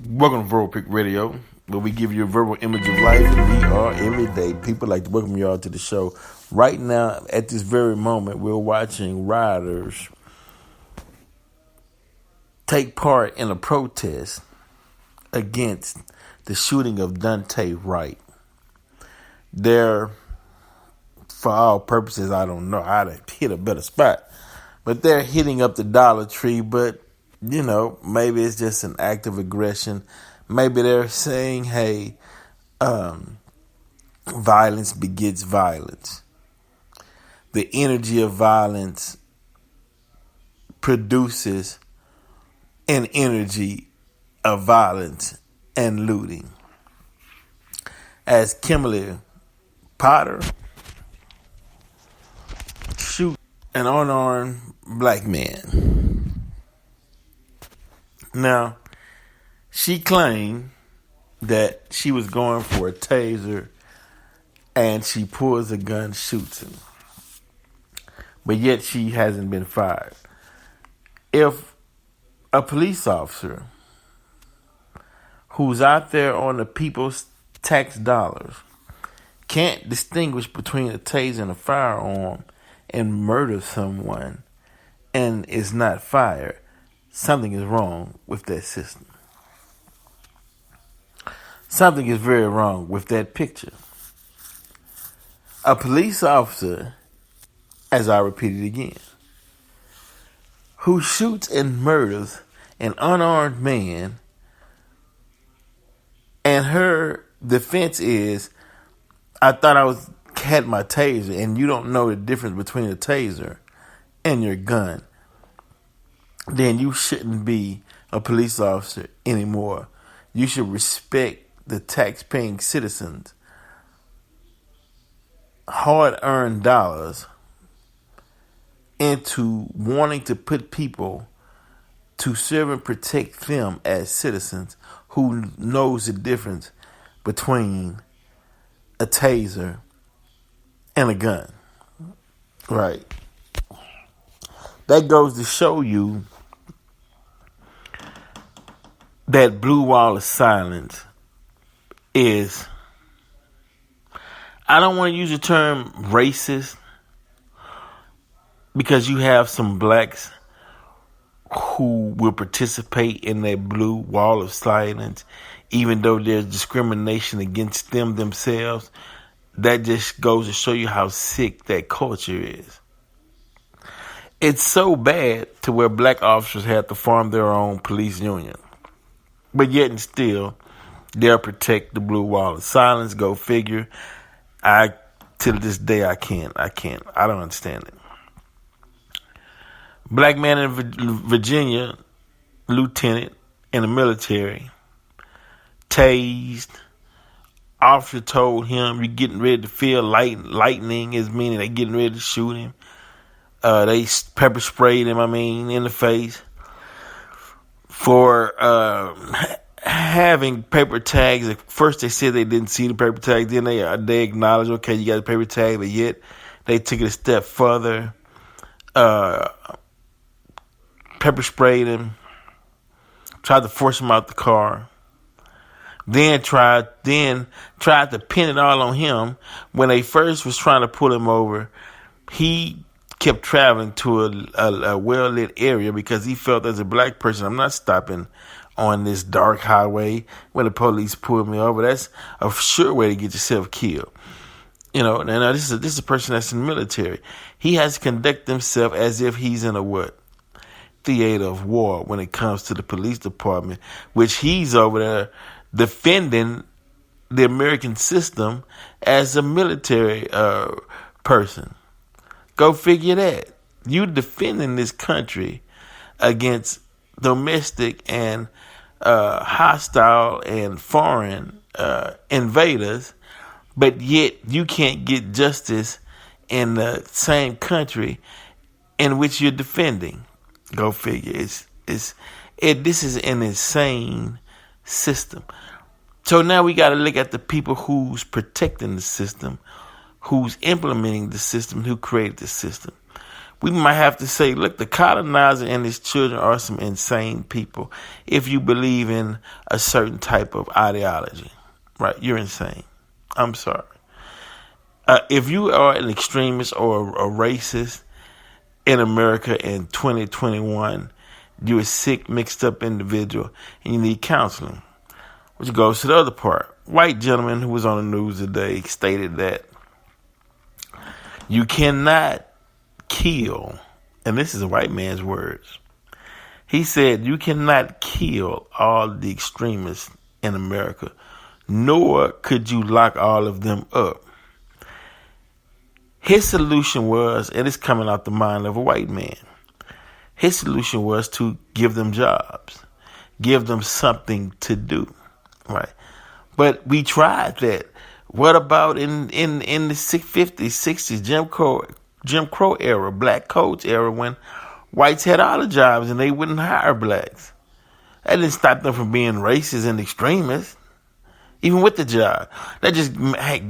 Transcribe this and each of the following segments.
Welcome to Verbal Pick Radio, where we give you a verbal image of life, and we are everyday people. Like to welcome you all to the show. Right now, at this very moment, we're watching rioters take part in a protest against the shooting of Daunte Right. They're, for all purposes, I don't know how to hit a better spot, but they're hitting up the Dollar Tree, but maybe it's just an act of aggression. Maybe they're saying, hey, violence begets violence. The energy of violence produces an energy of violence and looting. As Kimberly Potter shoot an unarmed black man. Now, she claimed that she was going for a taser and she pulls a gun, shoots him. But yet she hasn't been fired. If a police officer who's out there on the people's tax dollars can't distinguish between a taser and a firearm and murder someone and is not fired, something is wrong with that system. Something is very wrong with that picture. A police officer, as I repeated again, who shoots and murders an unarmed man, and her defense is, I thought had my taser, and you don't know the difference between a taser and your gun, then you shouldn't be a police officer anymore. You should respect the tax-paying citizens' hard-earned dollars into wanting to put people to serve and protect them as citizens who knows the difference between a taser and a gun. Right. That goes to show you that blue wall of silence is, I don't want to use the term racist, because you have some blacks who will participate in that blue wall of silence, even though there's discrimination against them themselves. That just goes to show you how sick that culture is. It's so bad to where black officers have to form their own police union. But yet and still, they'll protect the blue wall of silence. Go figure. Till this day, I don't understand it. Black man in Virginia, lieutenant in the military, tased. Officer told him, you're getting ready to feel lightning, is meaning they getting ready to shoot him. They pepper sprayed him, in the face for having paper tags. At first they said they didn't see the paper tags. Then they acknowledged, okay, you got a paper tag, but yet they took it a step further. Pepper sprayed him, tried to force him out the car, then tried to pin it all on him. When they first was trying to pull him over, he kept traveling to a well-lit area because he felt, as a black person, I'm not stopping on this dark highway when the police pulled me over. That's a sure way to get yourself killed. Now this is a person that's in the military. He has to conduct himself as if he's in a theater of war when it comes to the police department, which he's over there defending the American system as a military person. Go figure that. You defending this country against domestic and hostile and foreign invaders, but yet you can't get justice in the same country in which you're defending. Go figure. This is an insane system. So now we got to look at the people who's protecting the system, who's implementing the system, who created the system. We might have to say, look, the colonizer and his children are some insane people. If you believe in a certain type of ideology, right? You're insane. I'm sorry. If you are an extremist or a racist in America in 2021, you're a sick, mixed up individual and you need counseling. Which goes to the other part. White gentleman who was on the news today stated that you cannot kill, and this is a white man's words. He said you cannot kill all the extremists in America, nor could you lock all of them up. His solution was, and it's coming out the mind of a white man, his solution was to give them jobs, give them something to do, right? But we tried that. What about in the 50s, 60s, Jim Crow era, Black Codes era, when whites had all the jobs and they wouldn't hire blacks? That didn't stop them from being racist and extremists, even with the job. That just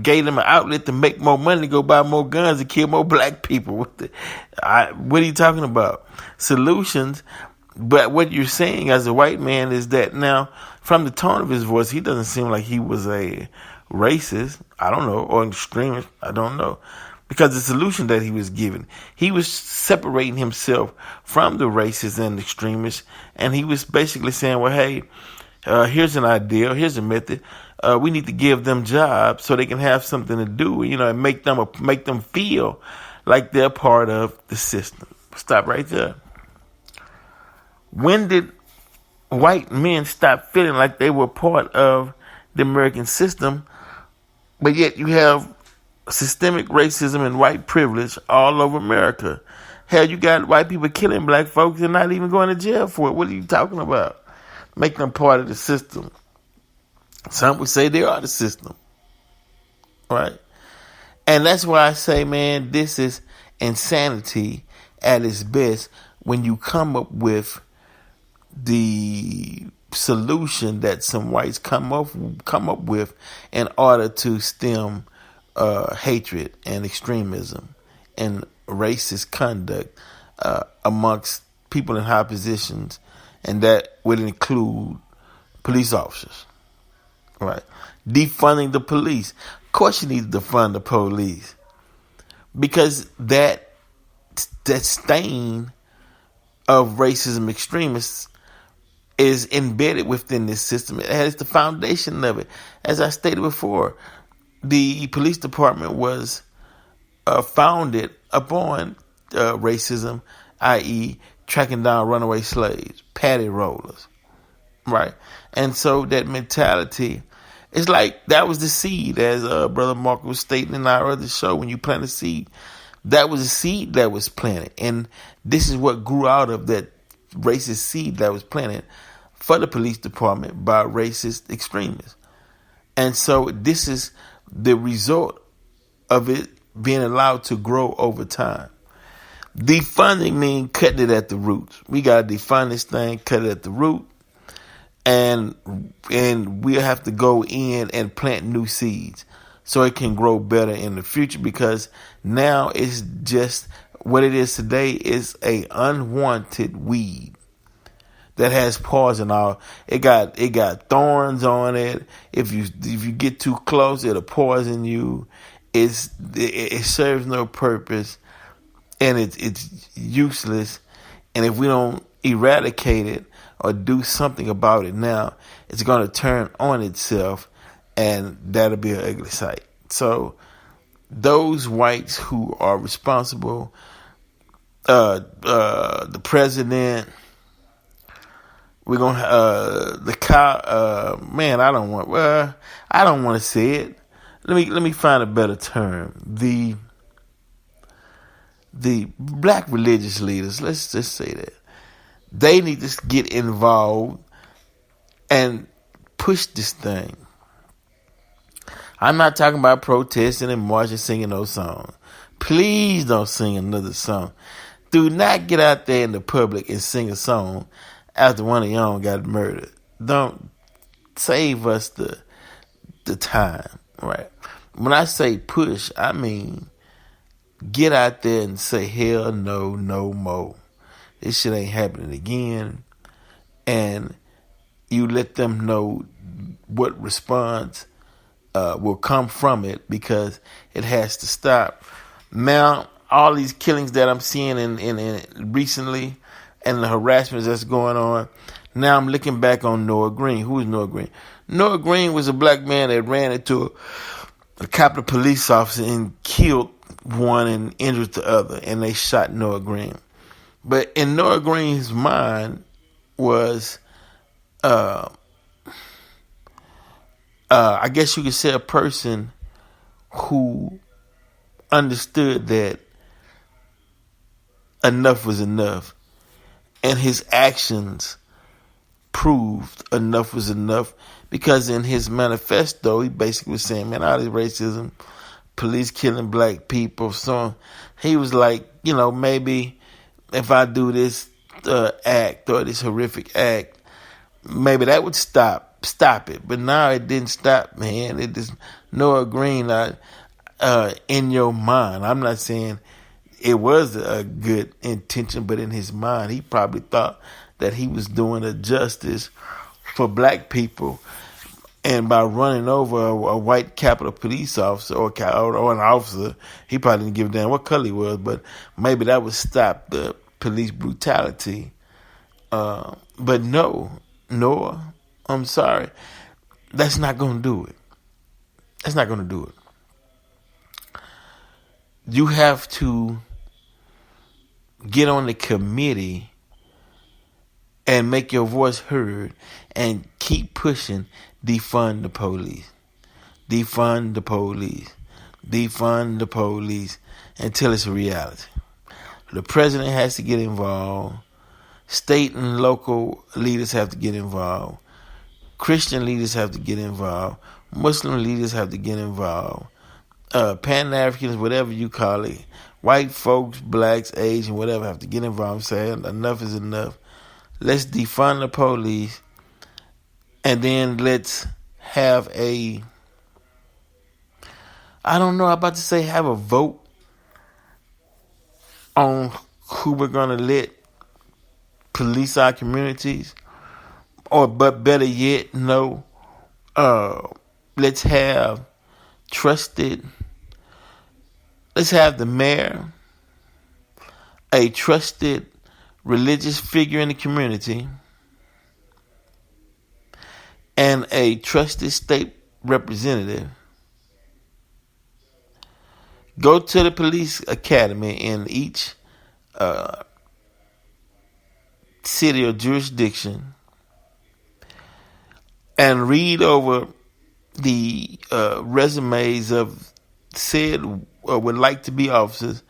gave them an outlet to make more money, to go buy more guns, and kill more black people. What are you talking about? Solutions. But what you're saying as a white man is that now, from the tone of his voice, he doesn't seem like he was a racist, I don't know, or an extremist, I don't know. Because the solution that he was giving, he was separating himself from the racists and extremists, and he was basically saying, well, hey, here's an idea, here's a method. We need to give them jobs so they can have something to do, and make them feel like they're part of the system. Stop right there. When did white men stop feeling like they were part of the American system, but yet you have systemic racism and white privilege all over America? Hell, you got white people killing black folks and not even going to jail for it. What are you talking about? Making them part of the system. Some would say they are the system, right? And that's why I say, man, this is insanity at its best when you come up with the solution that some whites come up with in order to stem hatred and extremism and racist conduct amongst people in high positions, and that would include police officers, right? Defunding the police. Of course you need to defund the police, because that stain of racism extremists is embedded within this system. It has the foundation of it. As I stated before, the police department was founded upon racism, i.e. tracking down runaway slaves, patty rollers, right? And so that mentality, it's like that was the seed, as Brother Mark was stating in our other show, when you plant a seed, that was a seed that was planted. And this is what grew out of that racist seed that was planted for the police department by racist extremists. And so this is the result of it being allowed to grow over time. Defunding means cutting it at the roots. We got to defund this thing, cut it at the root, and we'll have to go in and plant new seeds so it can grow better in the future, because now it's just what it is today is a unwanted weed that has poison all. It got thorns on it. If you get too close, it'll poison you. It serves no purpose, and it's useless. And if we don't eradicate it or do something about it now, it's going to turn on itself, and that'll be an ugly sight. So those whites who are responsible, the president, we're gonna the cow. Man, I don't want to say it. Let me find a better term. The black religious leaders. Let's just say that they need to get involved and push this thing. I'm not talking about protesting and marching, singing those songs. Please don't sing another song. Do not get out there in the public and sing a song after one of your own got murdered. Don't save us the time, right? When I say push, I mean get out there and say, hell no, no more. This shit ain't happening again. And you let them know what response will come from it, because it has to stop. Now, all these killings that I'm seeing in recently, and the harassment that's going on, now I'm looking back on Noah Green. Who is Noah Green? Noah Green was a black man that ran into a Capitol police officer and killed one and injured the other, and they shot Noah Green. But in Noah Green's mind was, I guess you could say, a person who understood that enough was enough, and his actions proved enough was enough, because in his manifesto, he basically was saying, man, all this racism, police killing black people, so he was like, maybe if I do this act or this horrific act, maybe that would stop it. But now it didn't stop, man. It just, Noah Green, in your mind, I'm not saying it was a good intention, but in his mind, he probably thought that he was doing a justice for black people. And by running over a white Capitol police officer or an officer, he probably didn't give a damn what color he was, but maybe that would stop the police brutality. But no, Noah, I'm sorry, that's not going to do it. That's not going to do it. You have to get on the committee and make your voice heard and keep pushing. Defund the police. Defund the police. Defund the police until it's a reality. The president has to get involved. State and local leaders have to get involved. Christian leaders have to get involved. Muslim leaders have to get involved. Pan-Africans, whatever you call it, white folks, blacks, Asian, whatever, have to get involved and say, enough is enough. Let's defund the police, and then let's have have a vote on who we're going to let police our communities. But better yet, no, let's have the mayor, a trusted religious figure in the community, and a trusted state representative go to the police academy in each city or jurisdiction and read over the resumes of said would like to be officers,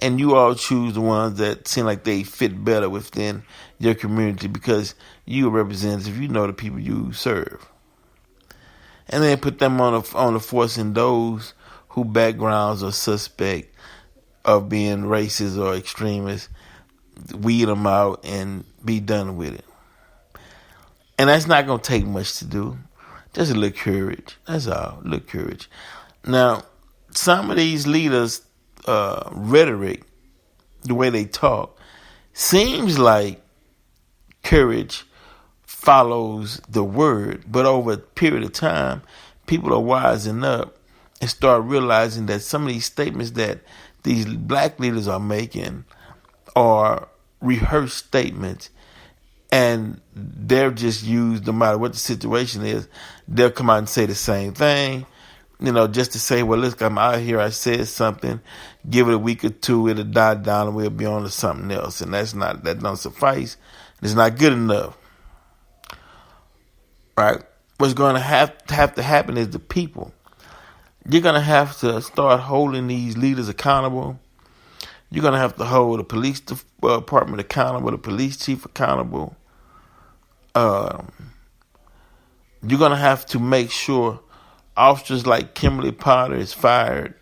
and you all choose the ones that seem like they fit better within your community, because you are representative, you know the people you serve. And then put them on the force, and those whose backgrounds are suspect of being racist or extremists, weed them out and be done with it. And that's not going to take much to do. Just a little courage. That's all. A little courage. Now, some of these leaders' rhetoric, the way they talk, seems like courage follows the word. But over a period of time, people are wising up and start realizing that some of these statements that these black leaders are making are rehearsed statements, and they're just used no matter what the situation is. They'll come out and say the same thing, just to say, well, look, I'm out here, I said something, give it a week or two, it'll die down and we'll be on to something else. And that don't suffice. It's not good enough. Right? What's going to have to happen is the people. You're going to have to start holding these leaders accountable. You're going to have to hold the police department accountable, the police chief accountable. You're going to have to make sure officers like Kimberly Potter is fired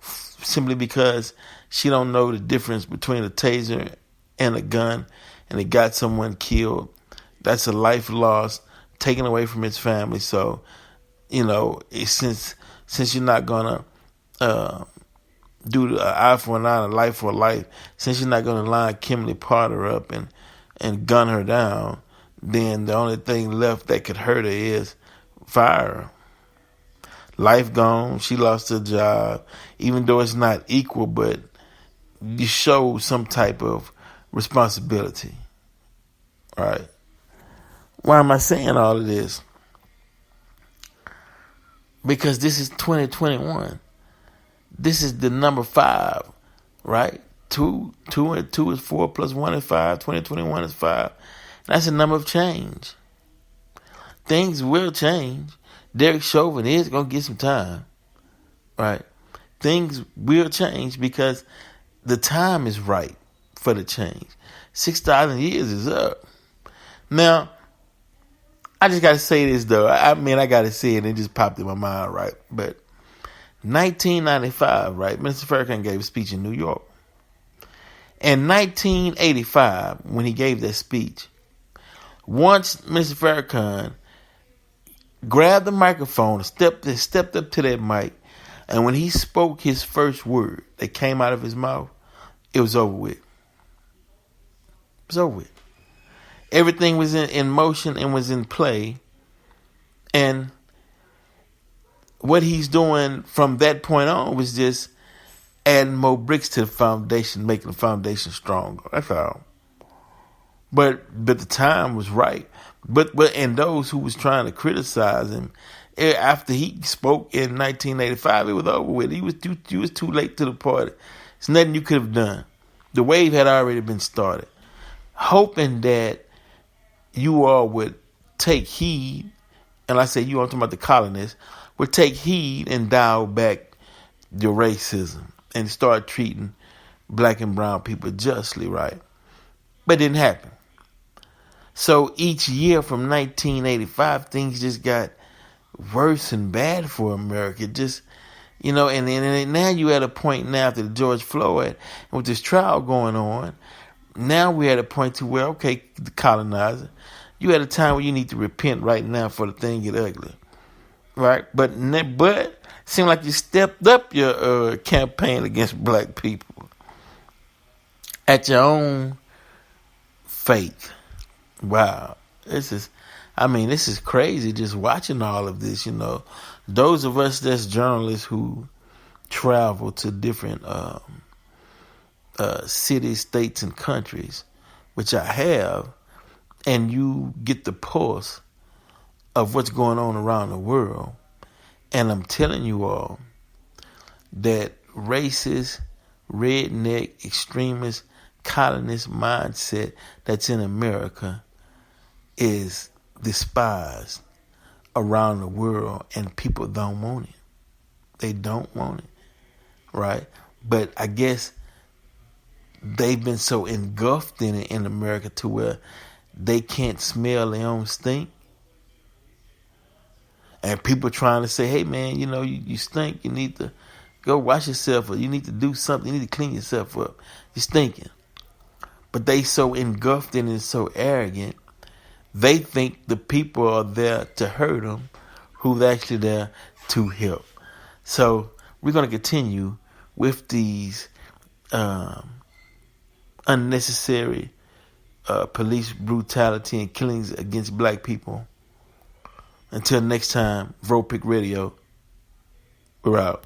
simply because she don't know the difference between a taser and a gun, and it got someone killed. That's a life lost, taken away from his family. So, since you're not gonna do the eye for an eye and a life for a life, since you're not going to line Kimberly Potter up and gun her down, then the only thing left that could hurt her is fire her. Life gone. She lost her job. Even though it's not equal, but you show some type of responsibility. Right? Why am I saying all of this? Because this is 2021. This is the number 5, right? 2 and 2 is 4 plus 1 is 5. 2021 is 5. That's a number of change. Things will change. Derek Chauvin is going to get some time, right? Things will change because the time is right for the change. 6,000 years is up. Now, I just got to say this, though. I got to say it. It just popped in my mind, right? But 1995, right? Mr. Farrakhan gave a speech in New York. In 1985, when he gave that speech, once Mr. Farrakhan grabbed the microphone, stepped up to that mic, and when he spoke his first word that came out of his mouth, it was over with. It was over with. Everything was in motion and was in play. And what he's doing from that point on was just adding more bricks to the foundation, making the foundation stronger. That's all. But the time was right. But and those who was trying to criticize him, after he spoke in 1985, it was over with. He was too late to the party. There's nothing you could have done. The wave had already been started. Hoping that you all would take heed, and I say you, I'm talking about the colonists, would take heed and dial back your racism and start treating black and brown people justly, right? But it didn't happen. So each year from 1985, things just got worse and bad for America. Just, and now you're at a point now after the George Floyd, and with this trial going on, now we're at a point to where, okay, the colonizer, you at a time where you need to repent right now for the thing get ugly, right? But it seemed like you stepped up your campaign against black people at your own faith. Wow, this is crazy just watching all of this, Those of us that's journalists who travel to different cities, states, and countries, which I have, and you get the pulse of what's going on around the world. And I'm telling you all that racist, redneck, extremist, colonist mindset that's in America is despised around the world, and people don't want it. They don't want it, right? But I guess they've been so engulfed in it in America to where they can't smell their own stink. And people trying to say, hey, man, you stink. You need to go wash yourself, or you need to do something. You need to clean yourself up. You're stinking. But they so engulfed in it and so arrogant, they think the people are there to hurt them, who's actually there to help. So we're going to continue with these unnecessary police brutality and killings against black people. Until next time, Vropic Radio, we're out.